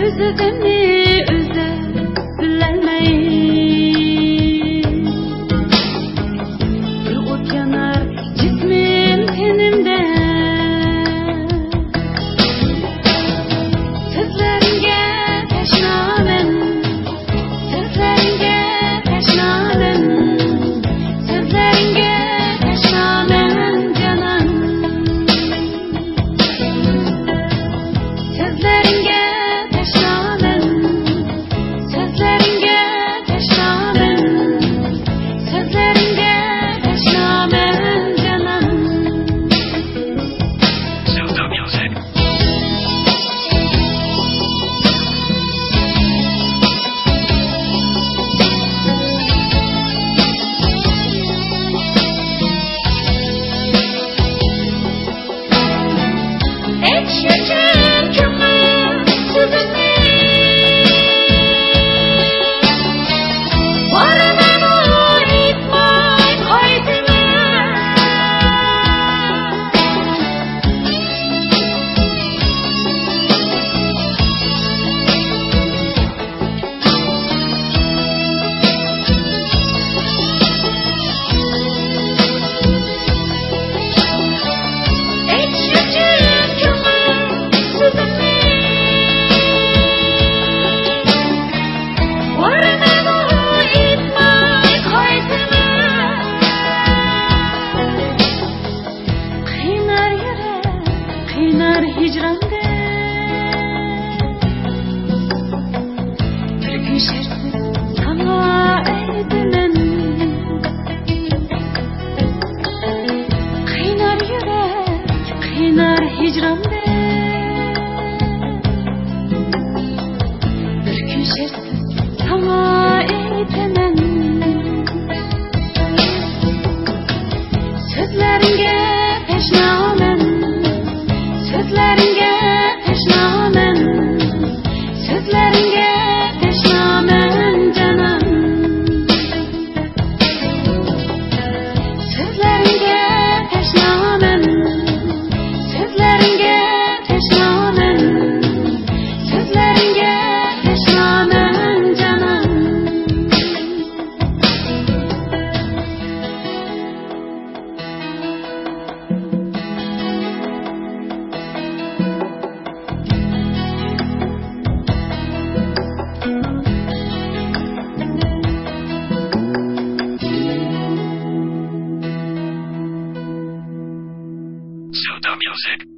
Özledimmi öze bilemeyin. Bir ot yanar cismim tenimde. Sizlerge teşnamen, sizlerge teşnamen, sizlerge teşnamen canan. Sizlerge hicranda bir gün şersiz sana eydimen. Kıynar yürek, kıynar hicranda bir gün şersiz sana eydimen. Sözlerine teşnamen, sözlerine teşnamen, sözlerine teşnamen canan. Sözlerine teşnamen, sözlerine teşnamen, sözlerine teşnamen canan. So the music.